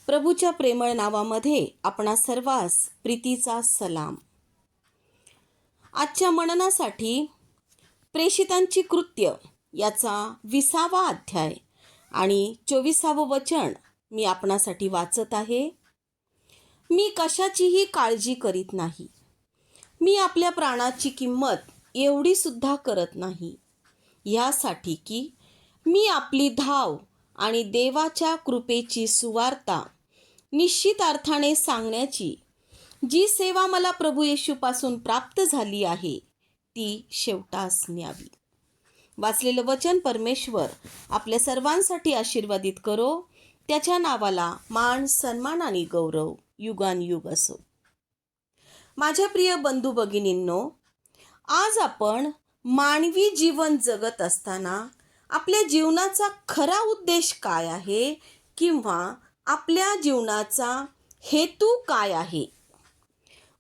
प्रभूच्या प्रेमळ नावामध्ये आपणा सर्वांस प्रीतीचा सलाम. आजच्या मननासाठी प्रेषितांची कृत्य याचा 20वा अध्याय आणि 24वे वचन मी आपणासाठी वाचत आहे. मी कशाचीही काळजी करीत नाही. मी आपल्या प्राणाची किंमत एवढी सुद्धा करत नाही, यासाठी की मी आपली धाव आणि देवाच्या कृपेची सुवार्ता निश्चित अर्थाने सांगण्याची जी सेवा मला प्रभू येशूपासून प्राप्त झाली आहे ती शेवटास न्यावी. वाचलेलं वचन परमेश्वर आपल्या सर्वांसाठी आशीर्वादित करो. त्याच्या नावाला मान, सन्मान आणि गौरव युगानयुग असो. माझ्या प्रिय बंधू भगिनींनो, आज आपण मानवी जीवन जगत असताना आपल्या जीवनाचा खरा उद्देश काय आहे किंवा आपल्या जीवनाचा हेतू काय आहे.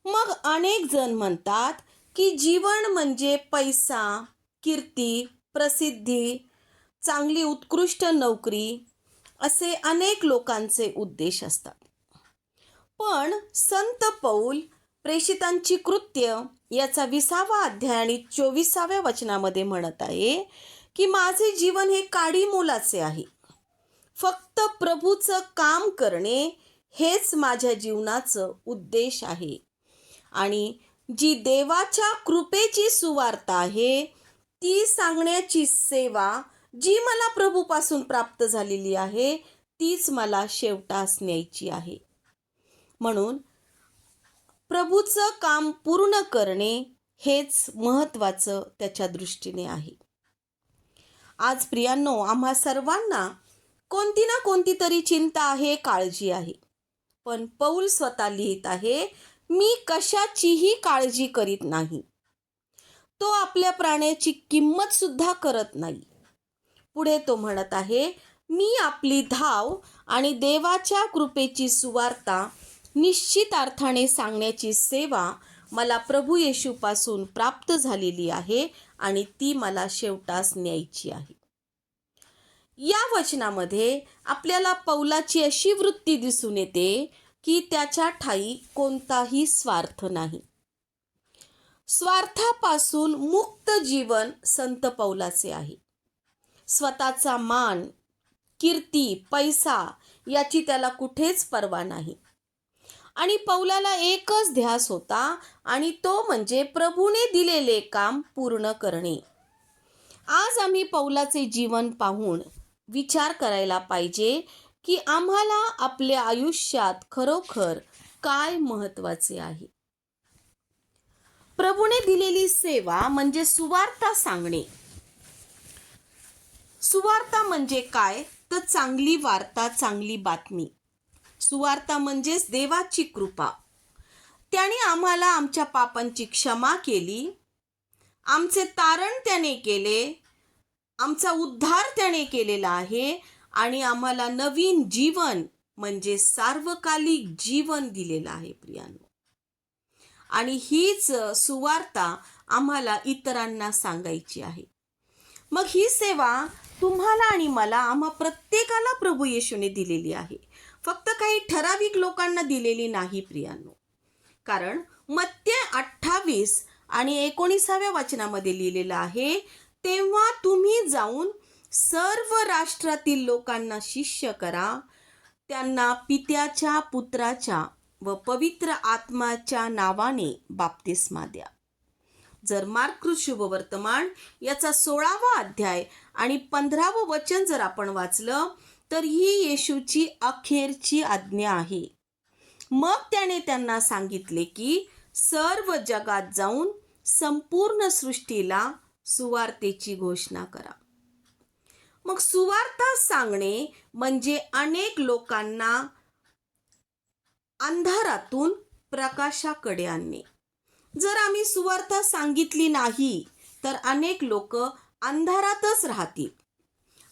मग अनेक जण म्हणतात की जीवन म्हणजे पैसा, कीर्ती, प्रसिद्धी, चांगली उत्कृष्ट नोकरी असे अनेक लोकांचे उद्देश असतात. पण संत पौल प्रेषितांची कृत्य याचा 20वा अध्याय आणि 24व्या वचनामध्ये म्हणत आहे की माझे जीवन हे काडी मोलाचे आहे. फक्त प्रभूचं काम करणे हेच माझ्या जीवनाचं उद्देश आहे आणि जी देवाच्या कृपेची सुवार्ता आहे ती सांगण्याची सेवा जी मला प्रभूपासून प्राप्त झालेली आहे तीच मला शेवटास न्यायची आहे. म्हणून प्रभूचं काम पूर्ण करणे हेच महत्त्वाचं त्याच्या दृष्टीने आहे. आज प्रियांनो, आम्हा सर्वांना कोणती ना कोणती तरी चिंता आहे, काळजी आहे. पण पौल स्वतः लिहित आहे, मी कशाचीही काळजी करीत नाही. तो आपल्या प्राण्याची किंमत सुद्धा करत नाही. पुढे तो म्हणत आहे, मी आपली धाव आणि देवाच्या कृपेची सुवार्ता निश्चित अर्थाने सांगण्याची सेवा मला प्रभू येशूपासून प्राप्त झालेली आहे आणि ती मला शेवटास न्यायची आहे. या वचनामध्ये आपल्याला पौलाची अशी वृत्ती दिसून येते की त्याच्या ठायी कोणताही स्वार्थ नाही. स्वार्थापासून मुक्त जीवन संत पौलाचे आहे. स्वतःचा मान, कीर्ती, पैसा याची त्याला कुठेच पर्वा नाही. आणि पौलाला एकच ध्यास होता आणि तो म्हणजे प्रभूने दिलेले काम पूर्ण करणे. आज आम्ही पौलाचे जीवन पाहून विचार करायला पाहिजे की आम्हाला आपल्या आयुष्यात खरोखर काय महत्त्वाचे आहे. प्रभूने दिलेली सेवा म्हणजे सुवार्ता सांगणे. सुवार्ता म्हणजे काय तर चांगली वार्ता, चांगली बातमी. सुवार्ता म्हणजेच देवाची कृपा. त्याने आम्हाला आमच्या पापांची क्षमा केली, आमचे तारण त्याने केले, आमचा उद्धार त्याने केलेला आहे आणि आम्हाला नवीन जीवन म्हणजे सार्वकालिक जीवन दिलेलं आहे प्रियांनो. आणि हीच सुवार्ता आम्हाला इतरांना सांगायची आहे. मग ही सेवा तुम्हाला आणि मला, आम्हा प्रत्येकाला प्रभू येशूने दिलेली आहे. फक्त काही ठराविक लोकांना दिलेली नाही प्रियांनो. कारण मत्ते 28 आणि 19व्या वचनामध्ये लिहिलेलं आहे, तेव्हा तुम्ही जाऊन सर्व राष्ट्रातील लोकांना शिष्य करा, त्यांना पित्याच्या, पुत्राच्या व पवित्र आत्म्याच्या नावाने बाप्तिस्मा द्या. जर मार्क शुभवर्तमान याचा 16वा अध्याय आणि 15वं वचन जर आपण वाचलं तर ही येशूची अखेरची आज्ञा आहे. मग त्याने त्यांना सांगितले की सर्व जगात जाऊन संपूर्ण सृष्टीला सुवार्तेची घोषणा करा. मग सुवार्ता सांगणे म्हणजे अनेक लोकांना अंधारातून प्रकाशाकडे आणणे. जर आम्ही सुवार्ता सांगितली नाही तर अनेक लोक अंधारातच राहतील.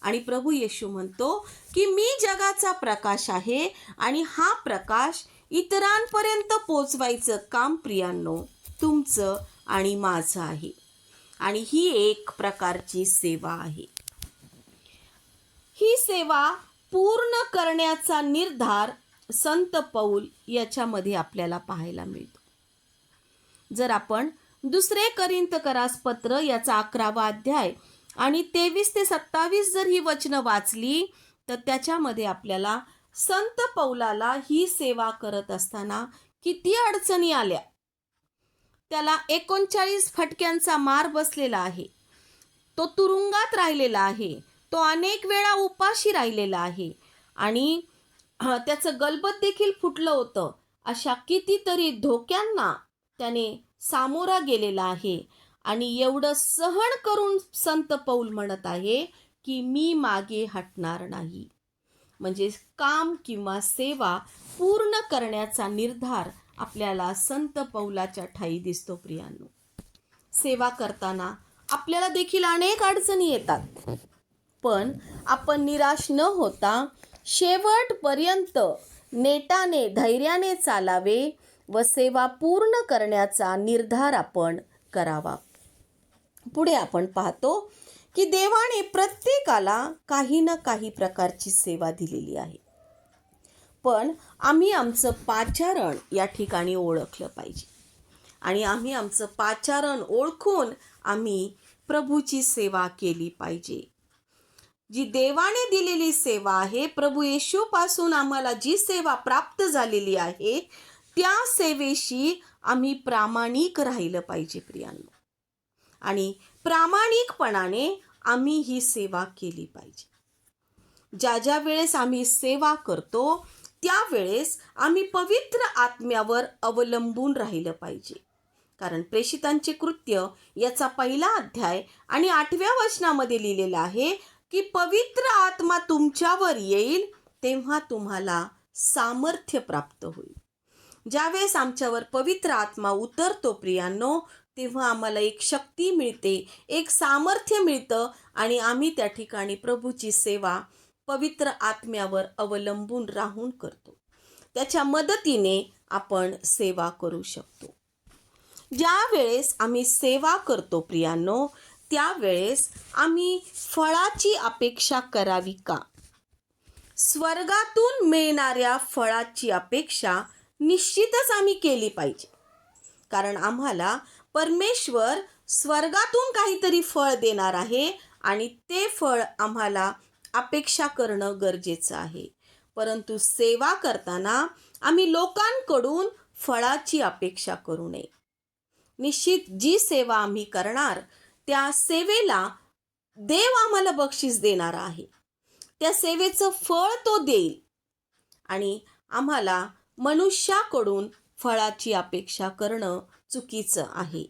आणि प्रभू येशू म्हणतो की मी जगाचा प्रकाश आहे आणि हा प्रकाश इतरांपर्यंत पोचवायचं काम प्रियांनो तुमचं आणि माझं आहे. आणि ही एक प्रकारची सेवा आहे. ही सेवा पूर्ण करण्याचा निर्धार संत पौल याच्यामध्ये आपल्याला पाहायला मिळतो. जर आपण दुसरे कोरिन्थकरास पत्र याचा 11वा अध्याय आणि 23 ते 27 जर ही वचनं वाचली तर त्याच्यामध्ये आपल्याला संत पौलाला ही सेवा करत असताना किती अडचणी आल्या. त्याला 39 फटक्यांचा मार बसलेला आहे. तो तुरुंगात राहिलेला आहे. तो अनेक वेळा उपाशी राहिलेला आहे आणि त्याचं गलबत देखील फुटलं होतं. अशा कितीतरी धोक्यांना त्याने सामोरा गेलेला आहे आणि एवढं सहन करून संत पौल म्हणत आहे की मी मागे हटणार नाही. म्हणजे काम किंवा सेवा पूर्ण करण्याचा निर्धार आपल्याला संत पौलाच्या ठायी दिसतो. प्रियांनो, सेवा करताना आपल्याला देखील अनेक अडचणी येतात, पण आपण निराश न होता शेवटपर्यंत नेटाने धैर्याने चालावे व सेवा पूर्ण करण्याचा निर्धार आपण करावा. पुढे आपण पाहतो की देवाने प्रत्येकाला काही ना काही प्रकारची सेवा दिलेली आहे, पण आम्ही आमचं पाचारण या ठिकाणी ओळखलं पाहिजे आणि आम्ही आमचं पाचारण ओळखून आम्ही प्रभूची सेवा केली पाहिजे. जी देवाने दिलेली सेवा आहे, प्रभू येशूपासून आम्हाला जी सेवा प्राप्त झालेली आहे त्या सेवेशी आम्ही प्रामाणिक राहिलं पाहिजे प्रियांनो, आणि प्रामाणिकपणाने आम्ही ही सेवा केली पाहिजे. ज्या ज्या वेळेस आम्ही सेवा करतो त्यावेळेस आम्ही पवित्र आत्म्यावर अवलंबून राहिलं पाहिजे. कारण प्रेषितांचे कृत्य याचा 1 अध्याय आणि 8व्या वचनामध्ये लिहिलेलं आहे की पवित्र आत्मा तुमच्यावर येईल तेव्हा तुम्हाला सामर्थ्य प्राप्त होईल. ज्यावेळेस आमच्यावर पवित्र आत्मा उतरतो प्रियांनो, तेव्हा आम्हाला एक शक्ती मिळते, एक सामर्थ्य मिळतं आणि आम्ही त्या ठिकाणी प्रभूची सेवा पवित्र आत्म्यावर अवलंबून राहून करतो. त्याच्या मदतीने आपण सेवा करू शकतो. ज्या वेळेस आम्ही सेवा करतो प्रियांनो, त्यावेळेस आम्ही फळाची अपेक्षा करावी का? स्वर्गातून मिळणाऱ्या फळाची अपेक्षा निश्चितच आम्ही केली पाहिजे, कारण आम्हाला परमेश्वर स्वर्गातून काहीतरी फळ देणार आहे आणि ते फळ आम्हाला अपेक्षा करणं गरजेचं आहे. परंतु सेवा करताना आम्ही लोकांकडून फळाची अपेक्षा करू नये. निश्चित जी सेवा आम्ही करणार त्या सेवेला देव आम्हाला बक्षीस देणार आहे. त्या सेवेचं फळ तो देईल आणि आम्हाला मनुष्याकडून फळाची अपेक्षा करणं चुकीचं आहे.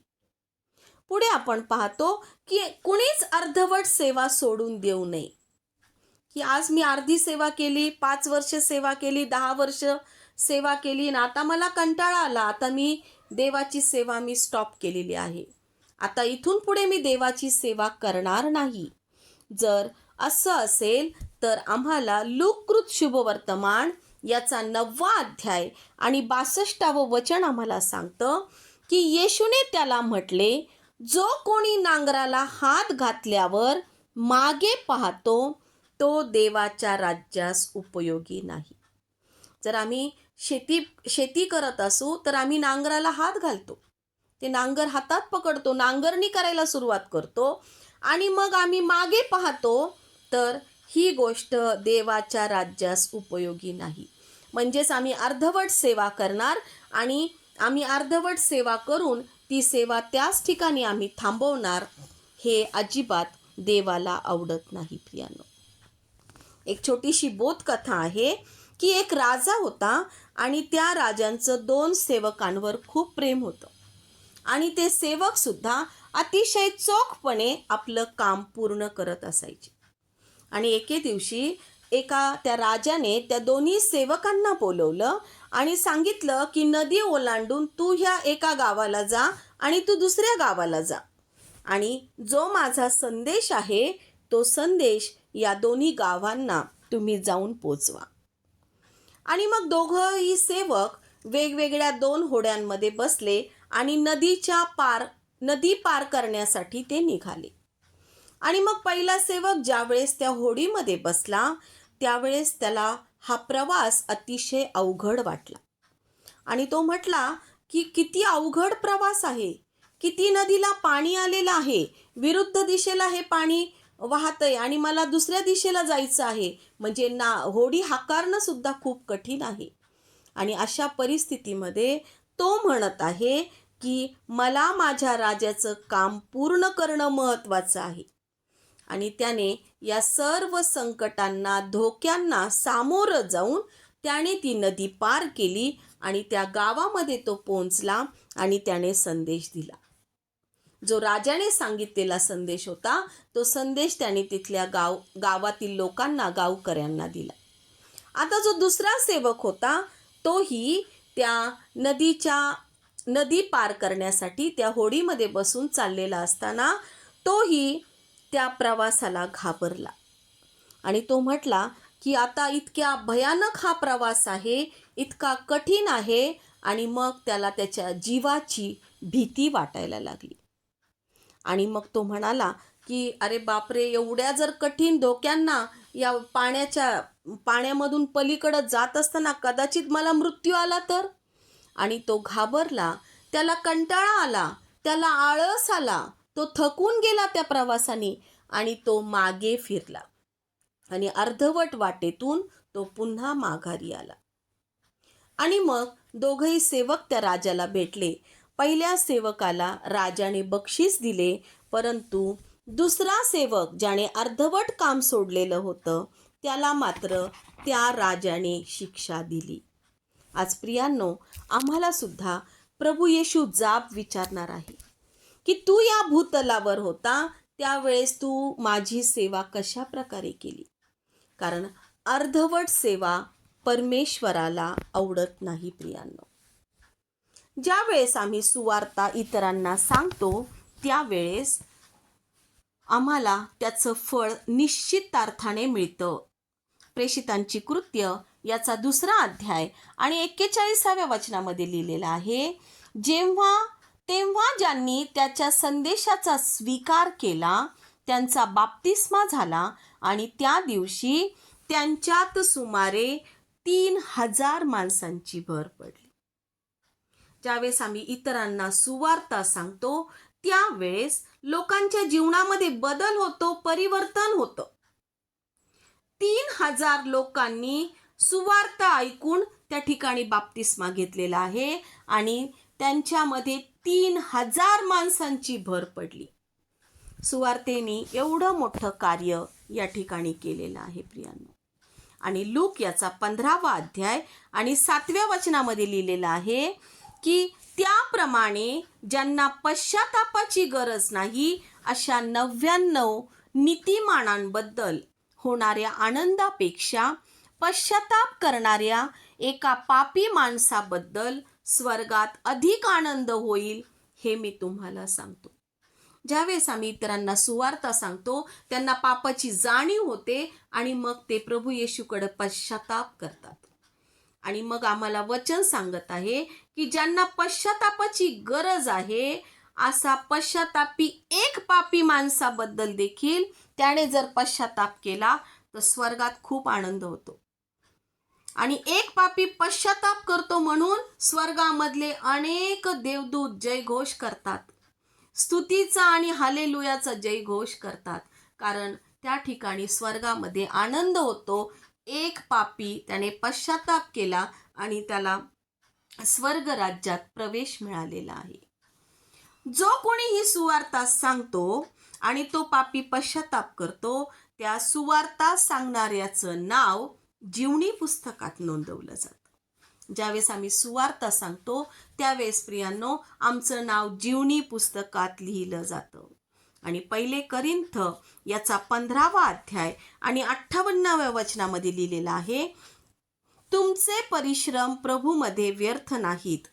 पुढे आपण पाहतो की कुणीच अर्धवट सेवा सोडून देऊ नये. की आज मी अर्धी सेवा केली, 5 वर्ष सेवा केली, 10 वर्ष सेवा केली आणि आता मला कंटाळा आला, आता मी देवाची सेवा स्टॉप केलेली आहे, आता इथून पुढे मी देवाची सेवा करणार नाही. जर असं असेल तर आम्हाला लूककृत शुभवर्तमान याचा 9वा अध्याय आणि 62वं वचन आम्हाला सांगतं की येशूने त्याला म्हटले, जो कोणी नांगराला हात घातल्यावर मागे पाहतो तो देवाच्या राज्यास उपयोगी नाही. जर आम्ही शेती करत असू तर आम्ही नांगराला हात घालतो, ते नांगर हातात पकडतो, नांगरणी करायला सुरुवात करतो आणि मग आम्ही मागे पाहतो तर ही गोष्ट देवाच्या राज्यास उपयोगी नाही. म्हणजेच आम्ही अर्धवट सेवा करणार आणि आम्ही अर्धवट सेवा करून ती सेवा त्याच ठिकाणी आम्ही थांबवणार. हे अजिबात देवाला आवडत नाही प्रियांनो. एक छोटीशी बोधकथा आहे की एक राजा होता आणि त्या राजांचं 2 सेवकांवर खूप प्रेम होतं आणि ते सेवक सुद्धा अतिशय चोखपणे आपलं काम पूर्ण करत असायचे. आणि एके दिवशी त्या राजाने त्या दोन्ही सेवकांना बोलवलं आणि सांगितलं की नदी ओलांडून तू ह्या एका गावाला जा आणि तू दुसऱ्या गावाला जा आणि जो माझा संदेश आहे तो संदेश या दोन्ही गावांना तुम्ही जाऊन पोचवा. आणि मग दोघंही सेवक वेगवेगळ्या 2 होड्यांमध्ये बसले आणि नदी पार करण्यासाठी ते निघाले. आणि मग पहिला सेवक ज्यावेळेस त्या होडीमध्ये बसला त्यावेळेस त्याला हा प्रवास अतिशय अवघड वाटला आणि तो म्हटला की किती अवघड प्रवास आहे, किती नदीला पाणी आलेलं आहे, विरुद्ध दिशेला हे पाणी वाहतंय आणि मला दुसऱ्या दिशेला जायचं आहे, म्हणजे होडी हाकारणं सुद्धा खूप कठीण आहे. आणि अशा परिस्थितीमध्ये तो म्हणत आहे की मला माझ्या राजाचं काम पूर्ण करणं महत्त्वाचं आहे. आणि त्याने या सर्व संकटांना, धोक्यांना सामोरं जाऊन त्याने ती नदी पार केली आणि त्या गावामध्ये तो पोहोचला आणि त्याने संदेश दिला. जो राजाने सांगितलेला संदेश होता, तो संदेश त्याने तिथल्या गावातील लोकांना, गावकऱ्यांना दिला. आता जो दुसरा सेवक होता, तोही त्या नदी पार करण्यासाठी त्या होडीमध्ये बसून चाललेला असताना तोही त्या प्रवासाला घाबरला आणि तो म्हटला की आता इतक्या भयानक हा प्रवास आहे, इतका कठीण आहे, आणि मग त्याला त्याच्या जीवाची भीती वाटायला लागली. आणि मग तो म्हणाला की अरे बापरे, एवढ्या जर कठीण धोक्यांना या पाण्यामधून पलीकडे जात असताना कदाचित मला मृत्यू आला तर. आणि तो घाबरला, त्याला कंटाळा आला, त्याला आळस आला, तो थकून गेला त्या प्रवासाने आणि तो मागे फिरला आणि अर्धवट वाटेतून तो पुन्हा माघारी आला. आणि मग दोघंही सेवक त्या राजाला भेटले. पहिल्या सेवकाला राजाने बक्षीस दिले, परंतु दुसरा सेवक ज्याने अर्धवट काम सोडलेलं होतं त्याला मात्र त्या राजाने शिक्षा दिली. आज प्रियांनो, आम्हाला सुद्धा प्रभू येशू जाब विचारणार आहे की तू या भूतलावर होता त्यावेळेस तू माझी सेवा कशा प्रकारे केली. कारण अर्धवट सेवा परमेश्वराला आवडत नाही. प्रियांनो, ज्या वेळेस आम्ही सुवार्ता इतरांना सांगतो त्यावेळेस आम्हाला त्याचं फळ निश्चित अर्थाने मिळतं. प्रेषितांची कृत्य याचा 2 अध्याय आणि 41व्या वचनामध्ये लिहिलेला आहे, तेव्हा ज्यांनी त्याच्या संदेशाचा स्वीकार केला त्यांचा बाप्तिस्मा झाला आणि त्या दिवशी त्यांच्यात सुमारे 3000 माणसांची भर पडली. ज्यावेळेस आम्ही इतरांना सुवार्ता सांगतो त्यावेळेस लोकांच्या जीवनामध्ये बदल होतो, परिवर्तन होतं. 3000 लोकांनी सुवार्ता ऐकून त्या ठिकाणी बाप्तिस्मा घेतलेला आहे आणि त्यांच्यामध्ये 3000 माणसांची भर पडली. सुवार्तेने एवढं मोठं कार्य या ठिकाणी केलेलं आहे प्रियांनो. आणि लूक याचा 15वा अध्याय आणि 7व्या वचनामध्ये लिहिलेलं आहे की त्याप्रमाणे ज्यांना पश्चातापाची गरज नाही अशा 99 नीतिमानांबद्दल होणाऱ्या आनंदापेक्षा पश्चाताप करणाऱ्या एका पापी माणसाबद्दल स्वर्गात अधिक आनंद होईल, हे मी तुम्हाला सांगतो. ज्यावेळेस आम्ही इतरांना सुवार्ता सांगतो त्यांना पापाची जाणीव होते आणि मग ते प्रभू येशूकडे पश्चाताप करतात. आणि मग आम्हाला वचन सांगत आहे की ज्यांना पश्चातापाची गरज आहे असा पश्चातापी एक पापी माणसाबद्दल देखील त्याने जर पश्चाताप केला तर स्वर्गात खूप आनंद होतो. आणि एक पापी पश्चाताप करतो म्हणून स्वर्गामधले अनेक देवदूत जयघोष करतात, स्तुतीचा आणि हालेलुयाचा जयघोष करतात, कारण त्या ठिकाणी स्वर्गामध्ये आनंद होतो. एक पापी त्याने पश्चाताप केला आणि त्याला स्वर्ग राज्यात प्रवेश मिळालेला आहे. जो कोणी ही सुवार्ता सांगतो आणि तो पापी पश्चाताप करतो त्या सुवार्ता सांगणाऱ्याचं नाव जीवनी पुस्तकात नोंदवलं जातं. ज्यावेळेस आम्ही सुवार्ता सांगतो त्यावेळेस प्रियांनो आमचं नाव जीवनी पुस्तकात लिहिलं जातं. आणि 1 करिंथ याचा 15वा अध्याय आणि 58व्या वचनामध्ये लिहिलेलं आहे, तुमचे परिश्रम प्रभूमध्ये व्यर्थ नाहीत.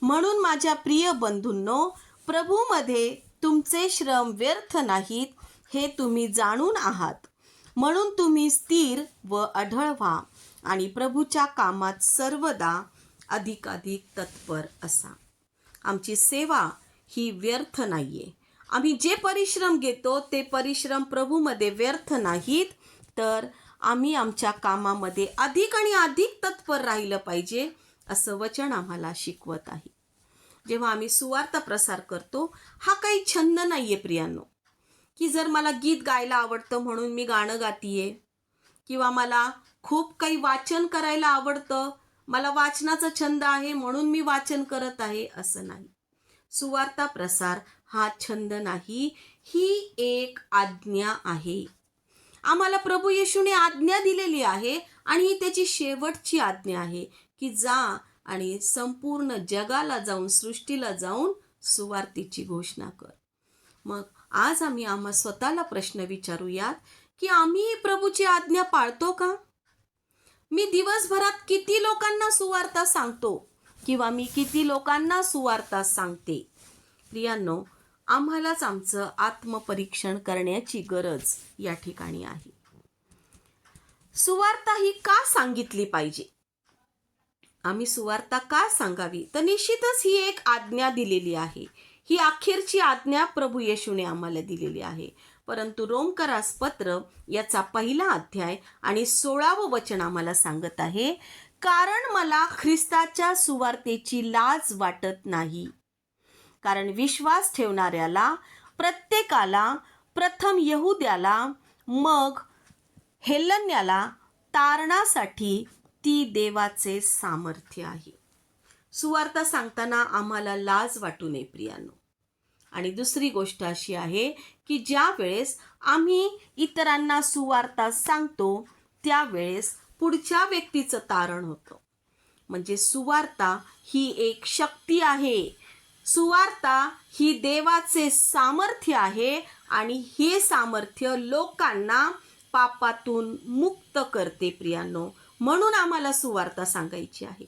म्हणून माझ्या प्रिय बंधूंनो, प्रभूमध्ये तुमचे श्रम व्यर्थ नाहीत हे तुम्ही जाणून आहात. म्हणून तुम्ही स्थिर व अढळ व्हा आणि प्रभूच्या कामात सर्वदा अधिकाधिक तत्पर असा. आमची सेवा ही व्यर्थ नाहीये. आम्ही जे परिश्रम घेतो ते परिश्रम प्रभूमध्ये व्यर्थ नाहीत, तर आम्ही आमच्या कामामध्ये अधिक आणि अधिक तत्पर राहिलं पाहिजे असं वचन आम्हाला शिकवत आहे. जेव्हा आम्ही सुवार्ता प्रसार करतो, हा काही छंद नाहीये प्रियांनो, की जर मला गीत गायला आवडतं म्हणून मी गाणं गातीये, किंवा मला खूप काही वाचन करायला आवडतं, मला वाचनाचा छंद आहे म्हणून मी वाचन करत आहे, असं नाही. सुवार्ता प्रसार हा छंद नाही, ही एक आज्ञा आहे. आम्हाला प्रभू येशूने आज्ञा दिलेली आहे आणि ही त्याची शेवटची आज्ञा आहे की जा आणि संपूर्ण जगाला जाऊन, सृष्टीला जाऊन सुवार्तेची घोषणा कर. मग आज आम्ही स्वतःला प्रश्न विचारूयात की आम्ही ही प्रभूची आज्ञा पाळतो का? मी दिवसभरात किती लोकांना सुवार्ता सांगतो किंवा मी किती लोकांना सुवार्ता सांगते? प्रियांनो, आम्हालाच आमचं आत्मपरीक्षण करण्याची गरज या ठिकाणी आहे. सुवार्ता ही का सांगितली पाहिजे? आम्ही सुवार्ता का सांगावी? तर निश्चितच ही एक आज्ञा दिलेली आहे. ही अखेरची आज्ञा प्रभू येशूने आम्हाला दिलेली आहे. परंतु रोमकरास पत्र याचा 1 अध्याय आणि 16वं वचन आम्हाला सांगत आहे, कारण मला ख्रिस्ताच्या सुवार्तेची लाज वाटत नाही. कारण विश्वास ठेवणाऱ्याला प्रत्येकाला, प्रथम यहुद्याला मग हेलन्याला तारणासाठी ती देवाचे सामर्थ्य आहे. सुवार्ता सांगताना आम्हाला लाज वाटू नये प्रियांनो. आणि दुसरी गोष्ट अशी आहे की ज्या वेळेस आम्ही इतरांना सुवार्ता सांगतो त्यावेळेस पुढच्या व्यक्तीचं तारण होतं. म्हणजे सुवार्ता ही एक शक्ती आहे. सुवार्ता ही देवाचे सामर्थ्य आहे आणि हे सामर्थ्य लोकांना पापातून मुक्त करते प्रियांनो. म्हणून आम्हाला सुवार्ता सांगायची आहे.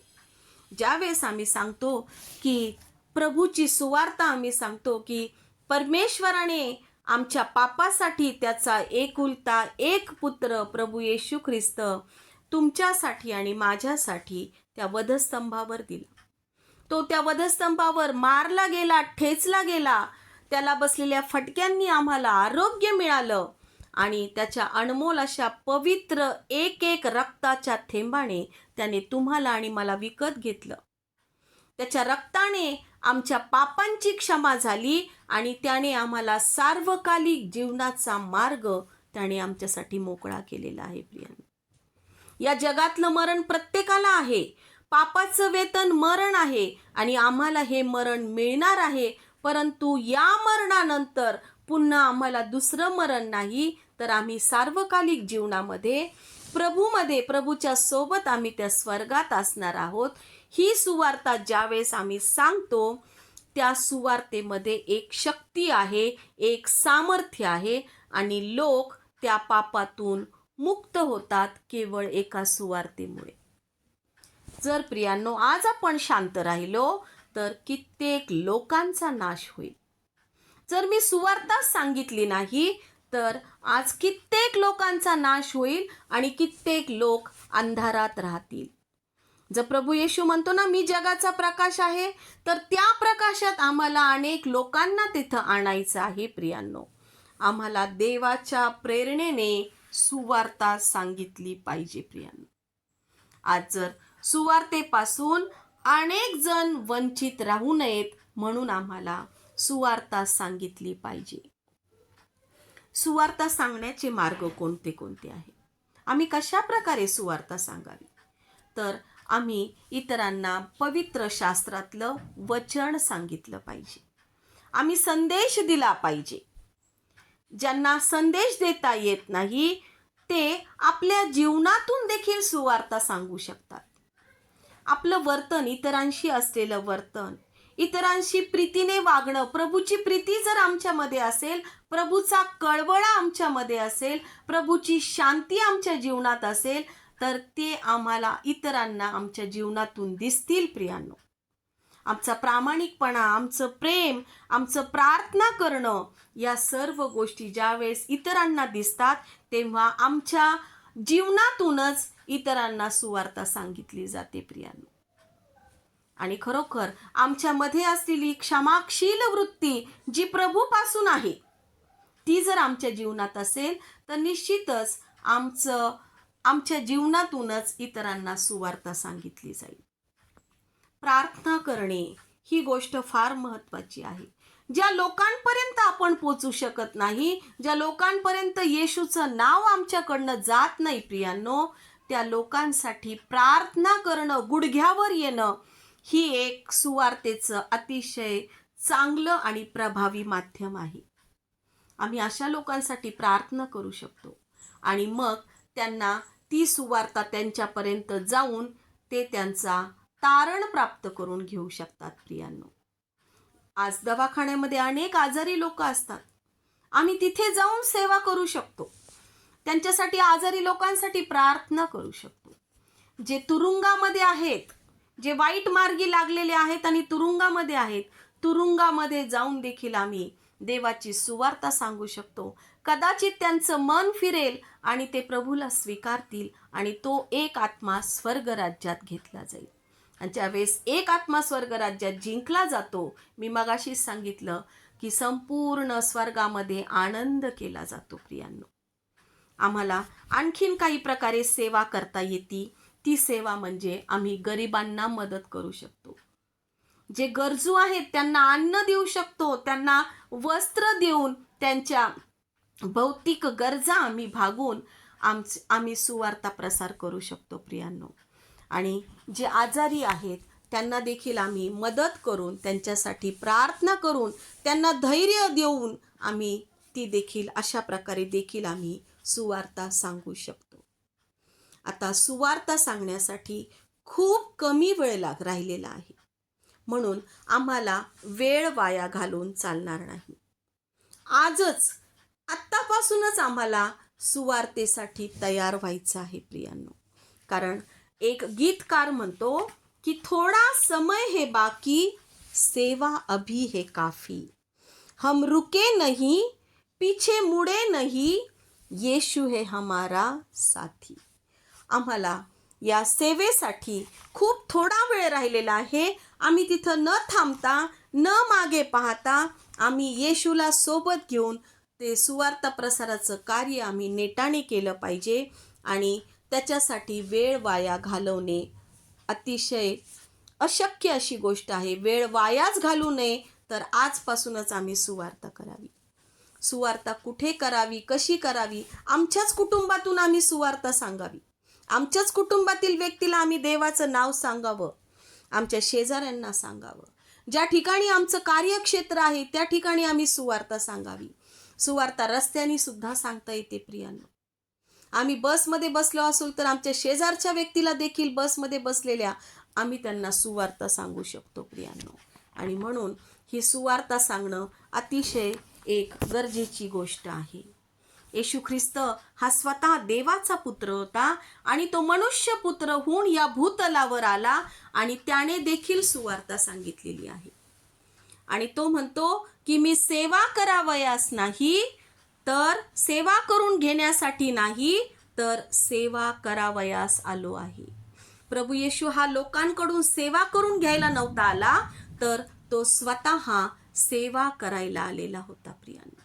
ज्यावेळेस आम्ही सांगतो की प्रभूची सुवार्ता, आम्ही सांगतो की परमेश्वराने आमच्या पापासाठी त्याचा एकुलता एक पुत्र प्रभू येशू ख्रिस्त तुमच्यासाठी आणि माझ्यासाठी त्या वधस्तंभावर दिला. तो त्या वधस्तंभावर मारला गेला, ठेचला गेला. त्याला बसलेल्या फटक्यांनी आम्हाला आरोग्य मिळालं आणि त्याच्या अनमोल अशा पवित्र एक एक रक्ताच्या थेंबाने त्याने तुम्हाला आणि मला विकत घेतलं. त्याच्या रक्ताने आमच्या पापांची क्षमा झाली आणि त्याने आम्हाला सार्वकालिक जीवनाचा मार्ग त्याने आमच्यासाठी मोकळा केलेला आहे. प्रियांनो, या जगातलं मरण प्रत्येकाला आहे. पापाचं वेतन मरण आहे आणि आम्हाला हे मरण मिळणार आहे. परंतु या मरणानंतर पुन्हा आम्हाला दुसरं मरण नाही, तर आम्ही सार्वकालिक जीवनामध्ये प्रभूमध्ये, प्रभूच्या सोबत आम्ही त्या स्वर्गात असणार आहोत. ही सुवार्ता ज्यावेळेस आम्ही सांगतो त्या सुवार्तेमध्ये एक शक्ती आहे, एक सामर्थ्य आहे आणि लोक त्या पापातून मुक्त होतात केवळ एका सुवार्तेमुळे. जर प्रियांनो आज आपण शांत राहिलो तर कित्येक लोकांचा नाश होईल. जर मी सुवार्ता सांगितली नाही तर आज कित्येक लोकांचा नाश होईल आणि कित्येक लोक अंधारात राहतील. जर प्रभू येशू म्हणतो ना, मी जगाचा प्रकाश आहे, तर त्या प्रकाशात आम्हाला अनेक लोकांना तिथं आणायचं आहे. प्रियांनो, आम्हाला देवाच्या प्रेरणेने सुवार्ता सांगितली पाहिजे. प्रियांनो, आज जर सुवार्तेपासून अनेक जण वंचित राहू नयेत म्हणून आम्हाला सुवार्ता सांगितली पाहिजे. सुवार्ता सांगण्याचे मार्ग कोणते कोणते आहे? आम्ही कशा प्रकारे सुवार्ता सांगावी? तर आम्ही इतरांना पवित्र शास्त्रातलं वचन सांगितलं पाहिजे. आम्ही संदेश दिला पाहिजे. ज्यांना संदेश देता येत नाही ते आपल्या जीवनातून देखील सुवार्ता सांगू शकतात. आपलं वर्तन, इतरांशी असलेलं वर्तन, इतरांशी प्रीतीने वागणं, प्रभूची प्रीती जर आमच्यामध्ये असेल, प्रभूचा कळवळा आमच्यामध्ये असेल, प्रभूची शांती आमच्या जीवनात असेल, तर ते आम्हाला इतरांना आमच्या जीवनातून दिसतील. प्रियांनो, आमचा प्रामाणिकपणा, आमचं प्रेम, आमचं प्रार्थना करणं, या सर्व गोष्टी ज्यावेळेस इतरांना दिसतात तेव्हा आमच्या जीवनातूनच इतरांना सुवार्ता सांगितली जाते. प्रियांनो, आणि खरोखर आमच्यामध्ये असलेली क्षमाशील वृत्ती जी प्रभूपासून आहे ती जर आमच्या जीवनात असेल तर निश्चितच आमचं आमच्या जीवनातूनच इतरांना सुवार्ता सांगितली जाईल. प्रार्थना करणे ही गोष्ट फार महत्त्वाची आहे. ज्या लोकांपर्यंत आपण पोचू शकत नाही, ज्या लोकांपर्यंत येशूचं नाव आमच्याकडनं जात नाही प्रियांनो, त्या लोकांसाठी प्रार्थना करणं, गुडघ्यावर येणं ही एक सुवार्तेचं अतिशय चांगलं आणि प्रभावी माध्यम आहे. आम्ही अशा लोकांसाठी प्रार्थना करू शकतो आणि मग त्यांना ती सुवार्ता त्यांच्यापर्यंत जाऊन ते त्यांचा तारण प्राप्त करून घेऊ शकतात. प्रियांनो, आज दवाखान्यामध्ये अनेक आजारी लोक असतात. आम्ही तिथे जाऊन सेवा करू शकतो, त्यांच्यासाठी, आजारी लोकांसाठी प्रार्थना करू शकतो. जे तुरुंगामध्ये आहेत, जे वाईट मार्गी लागलेले आहेत आणि तुरुंगामध्ये आहेत, तुरुंगामध्ये जाऊन देखील आम्ही देवाची सुवार्ता सांगू शकतो. कदाचित त्यांचं मन फिरेल आणि ते प्रभूला स्वीकारतील आणि तो एक आत्मा स्वर्गराज्यात घेतला जाईल. आणि ज्यावेळेस एक आत्मा स्वर्गराज्यात जिंकला जातो, मी मगाशीच सांगितलं की संपूर्ण स्वर्गामध्ये आनंद केला जातो. प्रियांनो, आम्हाला आणखीन काही प्रकारे सेवा करता येते. ती सेवा म्हणजे आम्ही गरिबांना मदत करू शकतो. जे गरजू आहेत त्यांना अन्न देऊ शकतो, त्यांना वस्त्र देऊन त्यांच्या भौतिक गरजा आम्ही भागून आम्ही सुवार्ता प्रसार करू शकतो. प्रियांनो, आणि जे आजारी आहेत त्यांना देखील आम्ही मदत करून, त्यांच्यासाठी प्रार्थना करून, त्यांना धैर्य देऊन आम्ही ती देखील अशा प्रकारे देखील आम्ही सुवार्ता सांगू शकतो. आता सुवार्ता सांगण्यासाठी खूप कमी वेळ राहिलेला आहे, म्हणून आम्हाला वेळ वाया घालून चालणार नाही. आजच, आत्तापासूनच आम्हाला सुवार्तेसाठी तयार व्हायचं आहे. प्रियांनो, कारण एक गीतकार म्हणतो की थोडा समय है बाकी, सेवा अभी है काफी, हम रुके नहीं, पीछे मुड़े नहीं, येशू है हमारा साथी. आम्हाला या सेवेसाठी खूप थोडा वेळ राहिलेला आहे. आम्ही तिथं न थांबता, न मागे पाहता, आम्ही येशूला सोबत घेऊन ते सुवार्ता प्रसाराचं कार्य आम्ही नेटाने केलं पाहिजे. आणि त्याच्यासाठी वेळ वाया घालवणे अतिशय अशक्य अशी गोष्ट आहे. वेळ वायाच घालू नये, तर आजपासूनच आम्ही सुवार्ता करावी. सुवार्ता कुठे करावी, कशी करावी? आमच्याच कुटुंबातून आम्ही सुवार्ता सांगावी. आमच्याच कुटुंबातील व्यक्तीला आम्ही देवाचं नाव सांगावं. आमच्या शेजाऱ्यांना सांगावं. ज्या ठिकाणी आमचं कार्यक्षेत्र आहे त्या ठिकाणी आम्ही सुवार्ता सांगावी. सुवार्ता रस्त्याने सुद्धा सांगता येते. प्रियांनो, आम्ही बसमध्ये बसलो असू तर आमच्या शेजारच्या व्यक्तीला देखील बसमध्ये बसलेल्या आम्ही त्यांना सुवार्ता सांगू शकतो. प्रियांनो, आणि म्हणून ही सुवार्ता सांगणं अतिशय एक गरजेची गोष्ट आहे. येशू ख्रिस्त हा स्वतः देवाचा पुत्र होता आणि तो मनुष्य पुत्र होऊन या भूतलावर आला आणि त्याने देखील सुवार्ता सांगितलेली आहे. आणि तो म्हणतो की मी सेवा करावयास नाही, तर सेवा करून घेण्यासाठी नाही, तर सेवा करावयास आलो आहे. प्रभू येशू हा लोकांकडून सेवा करून घ्यायला नव्हता आला, तर तो स्वतः सेवा करायला आलेला होता. प्रियांनो,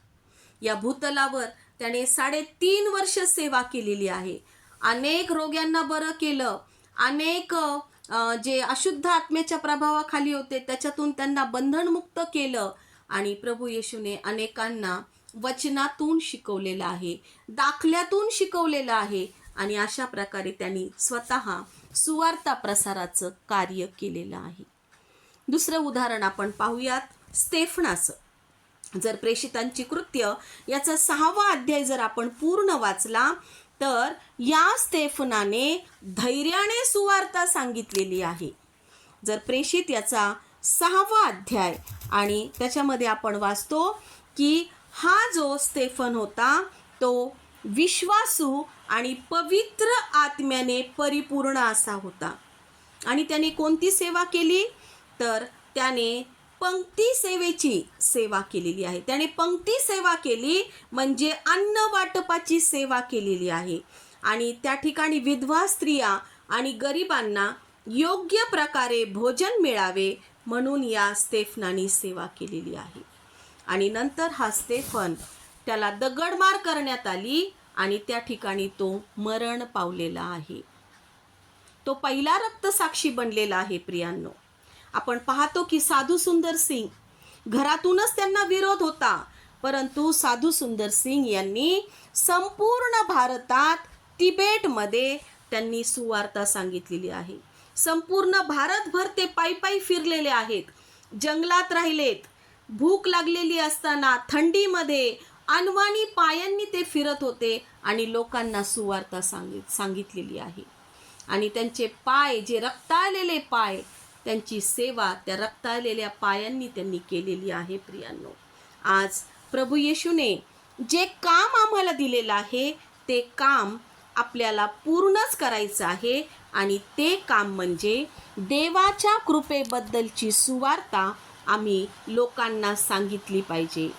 या भूतलावर त्याने 3.5 वर्ष सेवा केलेली आहे. अनेक रोग्यांना बरं केलं, अनेक जे अशुद्ध आत्म्याच्या प्रभावाखाली होते त्याच्यातून त्यांना बंधनमुक्त केलं. आणि प्रभू येशूने अनेकांना वचनातून शिकवलेलं आहे, दाखल्यातून शिकवलेलं आहे. आणि अशा प्रकारे त्यांनी स्वतः सुवार्ता प्रसाराचं कार्य केलेलं आहे. दुसरं उदाहरण आपण पाहूयात, स्तेफनाचं. जर प्रेषितांची कृत्य याचा 6वा अध्याय जर आपण पूर्ण वाचला, तर या स्तेफनाने धैर्याने सुवार्ता सांगितलेली आहे. जर प्रेषित याचा 6वा अध्याय आणि त्याच्यामध्ये आपण वाचतो की हा जो स्तेफन होता तो विश्वासू आणि पवित्र आत्म्याने परिपूर्ण असा होता. आणि त्याने कोणती सेवा केली? तर त्याने पंक्ती सेवेची सेवा केलेली आहे. त्याने पंक्ती सेवा केली म्हणजे अन्न वाटपाची सेवा केलेली आहे. आणि त्या ठिकाणी विधवा स्त्रिया आणि गरिबांना योग्य प्रकारे भोजन मिळावे म्हणून या स्तेफनाने सेवा केलेली आहे. आणि नंतर हा स्तेफन त्याला दगडमार करण्यात आली आणि त्या ठिकाणी तो मरण पावलेला आहे. तो पहिला रक्तसाक्षी बनलेला आहे. प्रियांनो, आपण पाहतो की साधू सुंदर सिंग, घरातूनच त्यांना विरोध होता, परंतु साधू सुंदर सिंग यांनी संपूर्ण भारतात, तिबेटमध्ये त्यांनी सुवार्ता सांगितलेली आहे. संपूर्ण भारतभर ते पायी फिरलेले आहेत, जंगलात राहिलेत, भूक लागलेली असताना थंडीमध्ये अनवाणी पायांनी ते फिरत होते आणि लोकांना सुवार्ता सांगितलेली आहे. आणि त्यांचे पाय, जे रक्ताळलेले पाय, त्यांची सेवा त्या रक्ताळलेल्या पायांनी त्यांनी केलेली आहे. प्रियांनो, आज प्रभू येशूने जे काम आम्हाला दिलेलं आहे ते काम आपल्याला पूर्णच करायचं आहे. आणि ते काम म्हणजे देवाच्या कृपेबद्दलची सुवार्ता आम्ही लोकांना सांगितली पाहिजे.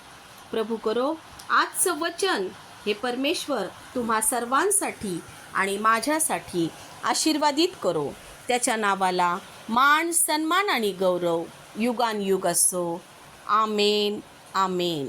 प्रभू करो आजचं वचन हे परमेश्वर तुम्हा सर्वांसाठी आणि माझ्यासाठी आशीर्वादित करो. त्याच्या नावाला मान, सन्मान आणि गौरव युगानयुग असो. आमेन, आमेन.